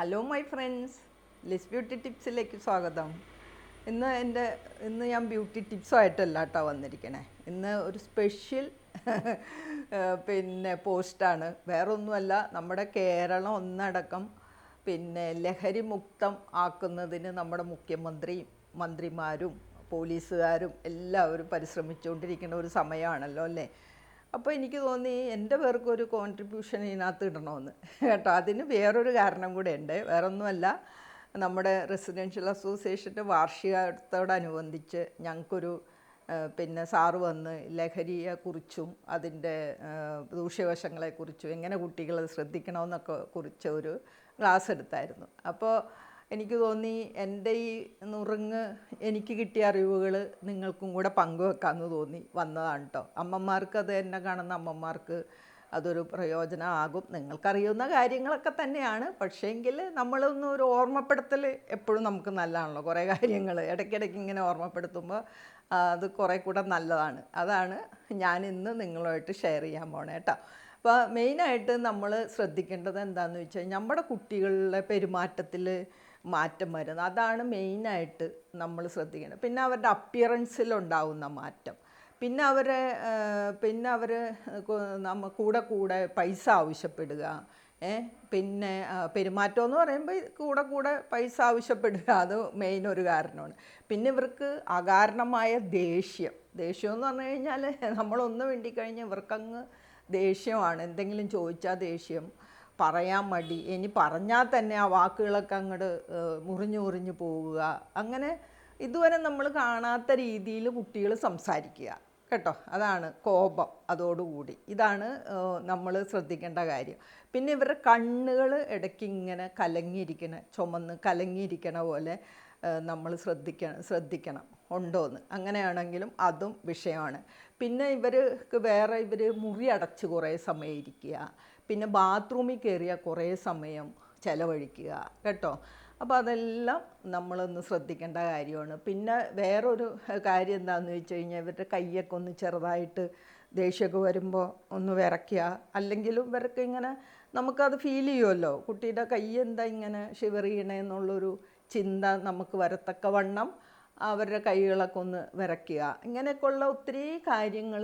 Hello my friends, Liz beauty ടിപ്സിലേക്ക് സ്വാഗതം. ഇന്ന് ഞാൻ ബ്യൂട്ടി ടിപ്സുമായിട്ടല്ല കേട്ടോ വന്നിരിക്കണേ. ഇന്ന് ഒരു സ്പെഷ്യൽ പോസ്റ്റാണ്. വേറൊന്നുമല്ല, നമ്മുടെ കേരളം ഒന്നടക്കം ലഹരി മുക്തം ആക്കുന്നതിന് നമ്മുടെ മുഖ്യമന്ത്രിയും മന്ത്രിമാരും പോലീസുകാരും എല്ലാവരും പരിശ്രമിച്ചുകൊണ്ടിരിക്കുന്ന ഒരു സമയമാണല്ലോ അല്ലേ. അപ്പോൾ എനിക്ക് തോന്നി എൻ്റെ പേർക്കൊരു കോൺട്രിബ്യൂഷൻ ഇതിനകത്ത് ഇടണമെന്ന് കേട്ടോ. അതിന് വേറൊരു കാരണം കൂടെ ഉണ്ട്. വേറൊന്നുമല്ല, നമ്മുടെ റെസിഡൻഷ്യൽ അസോസിയേഷൻ്റെ വാർഷികത്തോടനുബന്ധിച്ച് ഞങ്ങൾക്കൊരു സാറ് വന്ന് ലഹരിയെക്കുറിച്ചും അതിൻ്റെ ദൂഷ്യവശങ്ങളെക്കുറിച്ചും എങ്ങനെ കുട്ടികളെ ശ്രദ്ധിക്കണമെന്നൊക്കെ കുറിച്ച് ഒരു ക്ലാസ് എടുത്തായിരുന്നു. അപ്പോൾ എനിക്ക് തോന്നി എൻ്റെ ഈ നുറുങ്ങ് എനിക്ക് കിട്ടിയ അറിവുകൾ നിങ്ങൾക്കും കൂടെ പങ്കുവെക്കാമെന്ന് തോന്നി വന്നതാണ് കേട്ടോ. അമ്മമാർക്ക്, അത് എന്നെ കാണുന്ന അമ്മമാർക്ക് അതൊരു പ്രയോജനമാകും. നിങ്ങൾക്കറിയുന്ന കാര്യങ്ങളൊക്കെ തന്നെയാണ്, പക്ഷേങ്കിൽ നമ്മളൊന്ന് ഒരു ഓർമ്മപ്പെടുത്തൽ എപ്പോഴും നമുക്ക് നല്ലതാണല്ലോ. കുറേ കാര്യങ്ങൾ ഇടയ്ക്കിടയ്ക്ക് ഇങ്ങനെ ഓർമ്മപ്പെടുത്തുമ്പോൾ അത് കുറേ കൂടെ നല്ലതാണ്. അതാണ് ഞാൻ ഇന്ന് നിങ്ങളുമായിട്ട് ഷെയർ ചെയ്യാൻ പോണേ കേട്ടോ. അപ്പോൾ മെയിനായിട്ട് നമ്മൾ ശ്രദ്ധിക്കേണ്ടത് എന്താണെന്ന് വെച്ചാൽ, നമ്മുടെ കുട്ടികളുടെ പെരുമാറ്റത്തിൽ മാറ്റം വരുന്നത്, അതാണ് മെയിനായിട്ട് നമ്മൾ ശ്രദ്ധിക്കേണ്ടത്. പിന്നെ അവരുടെ അപ്പിയറൻസിലുണ്ടാവുന്ന മാറ്റം, പിന്നെ അവർ കൂടെ പൈസ ആവശ്യപ്പെടുക, പെരുമാറ്റം എന്ന് പറയുമ്പോൾ കൂടെ പൈസ ആവശ്യപ്പെടുക, അത് മെയിൻ ഒരു കാരണമാണ്. പിന്നെ ഇവർക്ക് അകാരണമായ ദേഷ്യം എന്ന് പറഞ്ഞു കഴിഞ്ഞാൽ, നമ്മളൊന്ന് വേണ്ടിക്കഴിഞ്ഞാൽ ഇവർക്കങ്ങ് ദേഷ്യമാണ്. എന്തെങ്കിലും ചോദിച്ചാൽ ദേഷ്യം, പറയാൻ മടി, ഇനി പറഞ്ഞാൽ തന്നെ ആ വാക്കുകളൊക്കെ അങ്ങോട്ട് മുറിഞ്ഞു പോവുക. അങ്ങനെ ഇതുവരെ നമ്മൾ കാണാത്ത രീതിയിൽ കുട്ടികൾ സംസാരിക്കുക കേട്ടോ. അതാണ് കോപം. അതോടുകൂടി ഇതാണ് നമ്മൾ ശ്രദ്ധിക്കേണ്ട കാര്യം. പിന്നെ ഇവരുടെ കണ്ണുകൾ ഇടയ്ക്ക് ഇങ്ങനെ ചുമന്ന് കലങ്ങിയിരിക്കണ പോലെ നമ്മൾ ശ്രദ്ധിക്കണം ഉണ്ടോയെന്ന്. അങ്ങനെയാണെങ്കിലും അതും വിഷയമാണ്. പിന്നെ ഇവർ മുറി അടച്ച് കുറേ സമയം ഇരിക്കുക, പിന്നെ ബാത്റൂമിൽ കയറിയ കുറേ സമയം ചിലവഴിക്കുക കേട്ടോ. അപ്പോൾ അതെല്ലാം നമ്മളൊന്ന് ശ്രദ്ധിക്കേണ്ട കാര്യമാണ്. പിന്നെ വേറൊരു കാര്യം എന്താണെന്ന് വെച്ച് കഴിഞ്ഞാൽ, ഇവരുടെ കൈയൊക്കെ ഒന്ന് ചെറുതായിട്ട് ദേഷ്യമൊക്കെ വരുമ്പോൾ ഒന്ന് വിറയ്ക്കുക. അല്ലെങ്കിലും ഇവർക്ക് ഇങ്ങനെ നമുക്കത് ഫീൽ ചെയ്യുമല്ലോ, കുട്ടിയുടെ കൈ എന്താ ഇങ്ങനെ ഷിവർ ചെയ്യണമെന്നുള്ളൊരു ചിന്ത നമുക്ക് വരത്തക്കവണ്ണം അവരുടെ കൈകളൊക്കെ ഒന്ന് വിറയ്ക്കുക. ഇങ്ങനെയൊക്കെയുള്ള ഒത്തിരി കാര്യങ്ങൾ.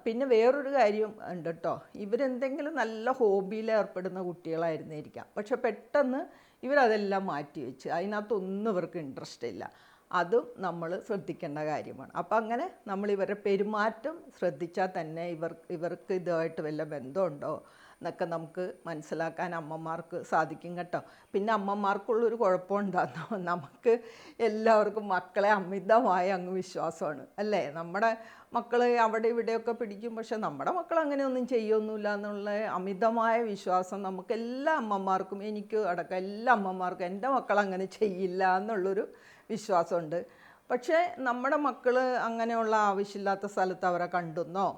പിന്നെ വേറൊരു കാര്യം ഉണ്ട് കേട്ടോ. ഇവരെന്തെങ്കിലും നല്ല ഹോബിയിൽ ഏർപ്പെടുന്ന കുട്ടികളായിരുന്നിരിക്കാം, പക്ഷെ പെട്ടെന്ന് ഇവരതെല്ലാം മാറ്റി വെച്ച് അതിനകത്തൊന്നും ഇവർക്ക് ഇൻട്രസ്റ്റ് ഇല്ല. അതും നമ്മൾ ശ്രദ്ധിക്കേണ്ട കാര്യമാണ്. അപ്പം അങ്ങനെ നമ്മൾ ഇവരുടെ പെരുമാറ്റം ശ്രദ്ധിച്ചാൽ തന്നെ ഇവർക്ക് ഇതുമായിട്ട് വല്ല ബന്ധമുണ്ടോ എന്നൊക്കെ നമുക്ക് മനസ്സിലാക്കാൻ അമ്മമാർക്ക് സാധിക്കും കേട്ടോ. പിന്നെ അമ്മമാർക്കുള്ളൊരു കുഴപ്പമുണ്ടാകുന്നു, നമുക്ക് എല്ലാവർക്കും മക്കളെ അമിതമായ അങ്ങ് വിശ്വാസമാണ് അല്ലേ. നമ്മുടെ മക്കൾ അവിടെ ഇവിടെയൊക്കെ പിടിക്കും, പക്ഷെ നമ്മുടെ മക്കൾ അങ്ങനെയൊന്നും ചെയ്യൊന്നുമില്ല എന്നുള്ള അമിതമായ വിശ്വാസം നമുക്ക് എല്ലാ അമ്മമാർക്കും, എനിക്ക് അടക്കം എല്ലാ അമ്മമാർക്കും എൻ്റെ മക്കൾ അങ്ങനെ ചെയ്യില്ല എന്നുള്ളൊരു വിശ്വാസമുണ്ട്. പക്ഷേ നമ്മുടെ മക്കൾ അങ്ങനെയുള്ള ആവശ്യമില്ലാത്ത സ്ഥലത്ത് അവരെ കണ്ടെന്നോ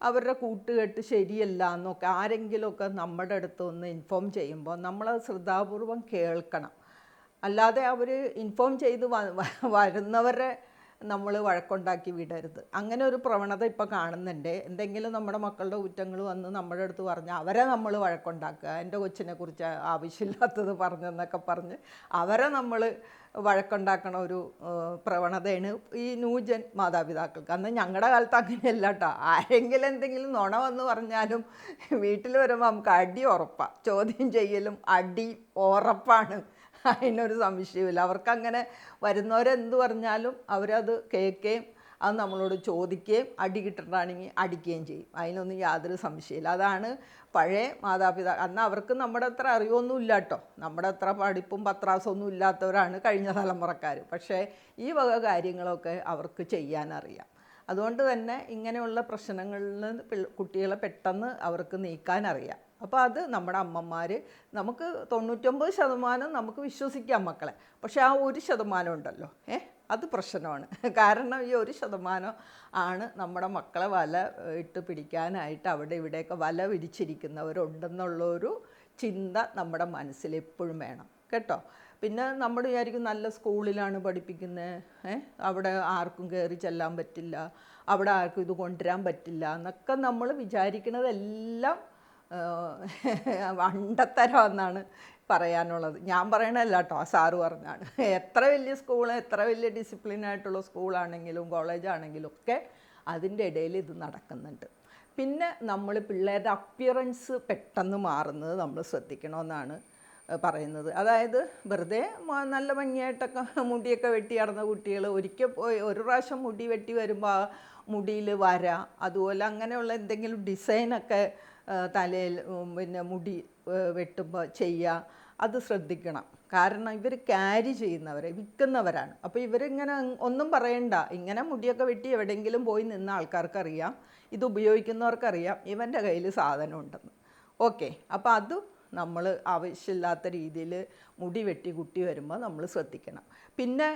അവരുടെ കൂട്ടുകെട്ട് ശരിയല്ല എന്നൊക്കെ ആരെങ്കിലുമൊക്കെ നമ്മുടെ അടുത്ത് ഒന്ന് ഇൻഫോം ചെയ്യുമ്പോൾ നമ്മളത് ശ്രദ്ധാപൂർവം കേൾക്കണം. അല്ലാതെ അവർ ഇൻഫോം ചെയ്ത് വരുന്നവരെ നമ്മൾ വഴക്കുണ്ടാക്കി വിടരുത്. അങ്ങനെ ഒരു പ്രവണത ഇപ്പോൾ കാണുന്നുണ്ട്. എന്തെങ്കിലും നമ്മുടെ മക്കളുടെ കുറ്റങ്ങൾ വന്ന് നമ്മുടെ അടുത്ത് പറഞ്ഞാൽ അവരെ നമ്മൾ വഴക്കുണ്ടാക്കുക, എൻ്റെ കൊച്ചിനെ കുറിച്ച് ആവശ്യമില്ലാത്തത് പറഞ്ഞെന്നൊക്കെ പറഞ്ഞ് അവരെ നമ്മൾ വഴക്കുണ്ടാക്കണ ഒരു പ്രവണതയാണ് ഈ ന്യൂജൻ മാതാപിതാക്കൾക്ക്. അന്ന് ഞങ്ങളുടെ കാലത്ത് അങ്ങനെയല്ല കേട്ടോ. ആരെങ്കിലും എന്തെങ്കിലും നുണ വന്ന് പറഞ്ഞാലും വീട്ടിൽ വരുമ്പോൾ നമുക്ക് അടി ഉറപ്പാണ്, ചോദ്യം ചെയ്യലും അടി ഉറപ്പാണ്, അതിനൊരു സംശയമില്ല. അവർക്കങ്ങനെ വരുന്നവരെന്ത് പറഞ്ഞാലും അവരത് കേൾക്കുകയും അത് നമ്മളോട് ചോദിക്കുകയും അടി കിട്ടണമെങ്കിൽ അടിക്കുകയും ചെയ്യും. അതിനൊന്നും യാതൊരു സംശയമില്ല. അതാണ് പഴയ അന്ന് അവർക്ക് നമ്മുടെ അത്ര അറിവൊന്നും ഇല്ല കേട്ടോ. നമ്മുടെ അത്ര പഠിപ്പും പത്രാസൊന്നും ഇല്ലാത്തവരാണ് കഴിഞ്ഞ തലമുറക്കാർ. പക്ഷേ ഈ വക കാര്യങ്ങളൊക്കെ അവർക്ക് ചെയ്യാനറിയാം. അതുകൊണ്ട് തന്നെ ഇങ്ങനെയുള്ള പ്രശ്നങ്ങളിൽ നിന്ന് കുട്ടികളെ പെട്ടെന്ന് അവർക്ക് നീക്കാനറിയാം. അപ്പോൾ അത് നമ്മുടെ അമ്മമാർ, നമുക്ക് 99% നമുക്ക് വിശ്വസിക്കാം മക്കളെ, പക്ഷെ ആ 1% ഉണ്ടല്ലോ, അത് പ്രശ്നമാണ്. കാരണം ഈ 1% ആണ് നമ്മുടെ മക്കളെ വല ഇട്ട് പിടിക്കാനായിട്ട് അവിടെ ഇവിടെയൊക്കെ വല വിരിച്ചിരിക്കുന്നവരുണ്ടെന്നുള്ളൊരു ചിന്ത നമ്മുടെ മനസ്സിൽ എപ്പോഴും വേണം കേട്ടോ. പിന്നെ നമ്മൾ വിചാരിക്കും നല്ല സ്കൂളിലാണ് പഠിപ്പിക്കുന്നത്, അവിടെ ആർക്കും കയറി ചെല്ലാൻ പറ്റില്ല, അവിടെ ആർക്കും ഇത് കൊണ്ടുവരാൻ പറ്റില്ല എന്നൊക്കെ നമ്മൾ വിചാരിക്കുന്നതെല്ലാം വണ്ടത്തരം എന്നാണ് പറയാനുള്ളത്. ഞാൻ പറയണല്ല കേട്ടോ, ആ സാറ് പറഞ്ഞാണ്. എത്ര വലിയ സ്കൂൾ, എത്ര വലിയ ഡിസിപ്ലിനായിട്ടുള്ള സ്കൂളാണെങ്കിലും കോളേജാണെങ്കിലും ഒക്കെ അതിൻ്റെ ഇടയിൽ ഇത് നടക്കുന്നുണ്ട്. പിന്നെ നമ്മൾ പിള്ളേരുടെ അപ്പിയറൻസ് പെട്ടെന്ന് മാറുന്നത് നമ്മൾ ശ്രദ്ധിക്കണമെന്നാണ് പറയുന്നത്. അതായത് വെറുതെ നല്ല ഭംഗിയായിട്ടൊക്കെ മുടിയൊക്കെ വെട്ടി നടന്ന കുട്ടികൾ ഒരിക്കൽ പോയി ഒരു പ്രാവശ്യം മുടി വെട്ടി വരുമ്പോൾ ആ മുടിയിൽ വര, അതുപോലെ അങ്ങനെയുള്ള എന്തെങ്കിലും ഡിസൈനൊക്കെ തലയിൽ പിന്നെ മുടി വെട്ടുമ്പോൾ ചെയ്യുക, അത് ശ്രദ്ധിക്കണം. കാരണം ഇവർ ക്യാരി ചെയ്യുന്നവരെ വിൽക്കുന്നവരാണ്. അപ്പോൾ ഇവരിങ്ങനെ ഒന്നും പറയണ്ട, ഇങ്ങനെ മുടിയൊക്കെ വെട്ടി എവിടെയെങ്കിലും പോയി നിന്ന ആൾക്കാർക്കറിയാം, ഇത് ഉപയോഗിക്കുന്നവർക്കറിയാം ഇവൻ്റെ കയ്യിൽ സാധനം ഉണ്ടെന്ന്. ഓക്കെ, അപ്പോൾ അത് നമ്മൾ ആവശ്യമില്ലാത്ത രീതിയിൽ മുടി വെട്ടി കുട്ടി വരുമ്പോൾ നമ്മൾ ശ്രദ്ധിക്കണം. പിന്നെ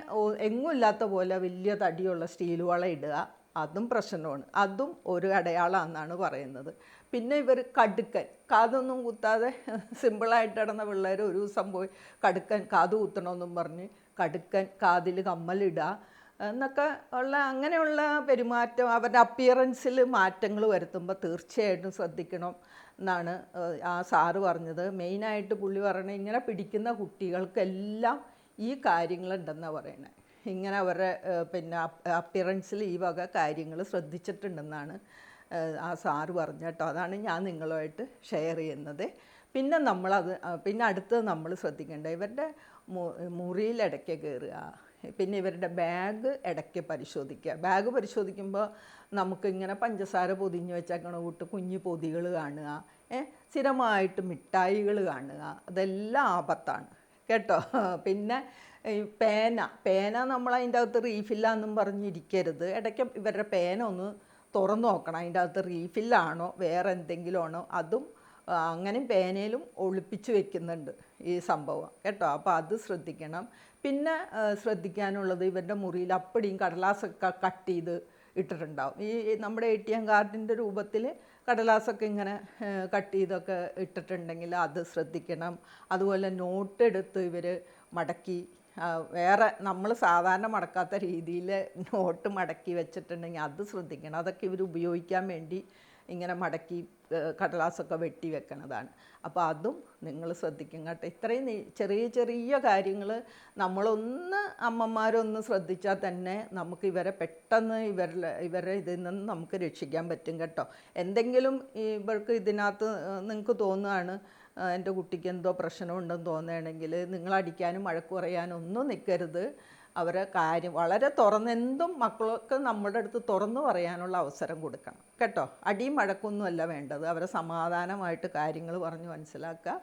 എങ്ങും ഇല്ലാത്ത പോലെ വലിയ തടിയുള്ള സ്റ്റീൽ വള ഇടുക, അതും പ്രശ്നമാണ്. അതും ഒരു അടയാളമാണെന്നാണ് പറയുന്നത്. പിന്നെ ഇവർ കടുക്കൻ, കാതൊന്നും കുത്താതെ സിമ്പിളായിട്ട് കിടന്ന പിള്ളേർ ഒരു ദിവസം പോയി കടുക്കൻ കാത് കുത്തണമെന്നും പറഞ്ഞ് കടുക്കൻ കാതിൽ കമ്മലിടുക എന്നൊക്കെ ഉള്ള അങ്ങനെയുള്ള പെരുമാറ്റം, അവരുടെ അപ്പിയറൻസിൽ മാറ്റങ്ങൾ വരുത്തുമ്പോൾ തീർച്ചയായിട്ടും ശ്രദ്ധിക്കണം എന്നാണ് ആ സാറ് പറഞ്ഞത്. മെയിനായിട്ട് പുള്ളി പറയണത് ഇങ്ങനെ പിടിക്കുന്ന കുട്ടികൾക്കെല്ലാം ഈ കാര്യങ്ങളുണ്ടെന്നാണ് പറയണത്. ഇങ്ങനെ അവരുടെ പിന്നെ അപ്പിയറൻസിൽ ഈ വക കാര്യങ്ങൾ ശ്രദ്ധിച്ചിട്ടുണ്ടെന്നാണ് ആ സാറ് പറഞ്ഞു കേട്ടോ. അതാണ് ഞാൻ നിങ്ങളുമായിട്ട് ഷെയർ ചെയ്യുന്നത്. പിന്നെ നമ്മളത് പിന്നെ അടുത്തത് നമ്മൾ ശ്രദ്ധിക്കേണ്ടത് ഇവരുടെ മുറിയിൽ ഇടയ്ക്ക് കയറുക. പിന്നെ ഇവരുടെ ബാഗ് ഇടയ്ക്ക് പരിശോധിക്കുക. ബാഗ് പരിശോധിക്കുമ്പോൾ നമുക്കിങ്ങനെ പഞ്ചസാര പൊതിഞ്ഞ് വെച്ചേക്കണ കൂട്ട് കുഞ്ഞു പൊതികൾ കാണുക, സ്ഥിരമായിട്ട് മിഠായികൾ കാണുക, അതെല്ലാം ആപത്താണ് കേട്ടോ. പിന്നെ ഈ പേന നമ്മൾ അതിൻ്റെ അകത്ത് റീഫില്ലാന്നും പറഞ്ഞിരിക്കരുത്. ഇടയ്ക്ക് ഇവരുടെ പേന ഒന്ന് തുറന്നു നോക്കണം, അതിൻ്റെ അകത്ത് റീഫില്ലാണോ വേറെ എന്തെങ്കിലും ആണോ. അതും അങ്ങനെയും പേനയിലും ഒളിപ്പിച്ച് വെക്കുന്നുണ്ട് ഈ സംഭവം കേട്ടോ. അപ്പോൾ അത് ശ്രദ്ധിക്കണം. പിന്നെ ശ്രദ്ധിക്കാനുള്ളത് ഇവരുടെ മുറിയിൽ അപ്പടിയും കടലാസൊക്കെ കട്ട് ചെയ്ത് ഇട്ടിട്ടുണ്ടാവും. ഈ നമ്മുടെ ATM കാർഡിൻ്റെ രൂപത്തിൽ കടലാസൊക്കെ ഇങ്ങനെ കട്ട് ചെയ്തൊക്കെ ഇട്ടിട്ടുണ്ടെങ്കിൽ അത് ശ്രദ്ധിക്കണം. അതുപോലെ നോട്ട് എടുത്ത് ഇവർ മടക്കി വേറെ നമ്മൾ സാധാരണ മടക്കാത്ത രീതിയിൽ നോട്ട് മടക്കി വെച്ചിട്ടുണ്ടെങ്കിൽ അത് ശ്രദ്ധിക്കണം. അതൊക്കെ ഇവർ ഉപയോഗിക്കാൻ വേണ്ടി ഇങ്ങനെ മടക്കി കടലാസൊക്കെ വെട്ടി വെക്കണതാണ്. അപ്പോൾ അതും നിങ്ങൾ ശ്രദ്ധിക്കും കേട്ടോ. ഇത്രയും ചെറിയ ചെറിയ കാര്യങ്ങൾ നമ്മളൊന്ന് അമ്മമാരൊന്ന് ശ്രദ്ധിച്ചാൽ തന്നെ നമുക്ക് ഇവരെ പെട്ടെന്ന് ഇവരെ ഇതിൽ നിന്ന് നമുക്ക് രക്ഷിക്കാൻ പറ്റും കേട്ടോ. എന്തെങ്കിലും ഇവർക്ക് ഇതിനകത്ത് നിങ്ങൾക്ക് തോന്നുകയാണ് എൻ്റെ കുട്ടിക്ക് എന്തോ പ്രശ്നമുണ്ടെന്ന് തോന്നുകയാണെങ്കിൽ നിങ്ങൾ അടിക്കാനും വഴക്ക് പറയാനും ഒന്നും നിൽക്കരുത്. അവരെ കാര്യം വളരെ തുറന്നെന്തും മക്കൾക്ക് നമ്മുടെ അടുത്ത് തുറന്നു പറയാനുള്ള അവസരം കൊടുക്കണം കേട്ടോ. അടിയും വഴക്കൊന്നുമല്ല വേണ്ടത്. അവരെ സമാധാനമായിട്ട് കാര്യങ്ങൾ പറഞ്ഞ് മനസ്സിലാക്കുക,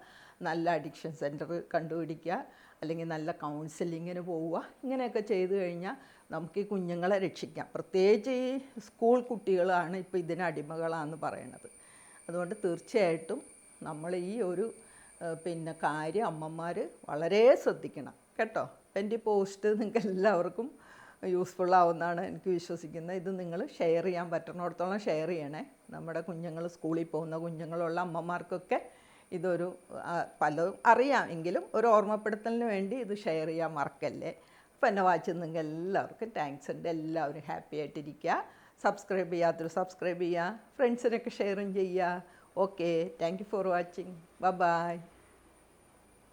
നല്ല അഡിക്ഷൻ സെൻറ്റർ കണ്ടുപിടിക്കുക, അല്ലെങ്കിൽ നല്ല കൗൺസിലിങ്ങിന് പോവുക. ഇങ്ങനെയൊക്കെ ചെയ്തു കഴിഞ്ഞാൽ നമുക്ക് ഈ കുഞ്ഞുങ്ങളെ രക്ഷിക്കാം. പ്രത്യേകിച്ച് ഈ സ്കൂൾ കുട്ടികളാണ് ഇപ്പോൾ ഇതിന് അടിമകളാണെന്ന് പറയണത്. അതുകൊണ്ട് തീർച്ചയായിട്ടും നമ്മൾ ഈ ഒരു പിന്നെ കാര്യം അമ്മമാർ വളരെ ശ്രദ്ധിക്കണം കേട്ടോ. എൻ്റെ പോസ്റ്റ് നിങ്ങൾക്ക് എല്ലാവർക്കും യൂസ്ഫുള്ളാവുമെന്നാണ് എനിക്ക് വിശ്വസിക്കുന്നത്. ഇത് നിങ്ങൾ ഷെയർ ചെയ്യാൻ പറ്റുന്നിടത്തോളം ഷെയർ ചെയ്യണേ. നമ്മുടെ കുഞ്ഞുങ്ങൾ സ്കൂളിൽ പോകുന്ന കുഞ്ഞുങ്ങളുള്ള അമ്മമാർക്കൊക്കെ ഇതൊരു പലതും അറിയാം എങ്കിലും ഒരു ഓർമ്മപ്പെടുത്തലിന് വേണ്ടി ഇത് ഷെയർ ചെയ്യാൻ മറക്കല്ലേ. അപ്പോൾ എന്നെ വായിച്ച് നിങ്ങൾക്ക് എല്ലാവർക്കും താങ്ക്സ് ഉണ്ട്. എല്ലാവരും ഹാപ്പി ആയിട്ടിരിക്കുക. സബ്സ്ക്രൈബ് ചെയ്യാത്തൊരു സബ്സ്ക്രൈബ് ചെയ്യുക, ഫ്രണ്ട്സിനൊക്കെ ഷെയറും ചെയ്യുക. Okay, thank you for watching. By.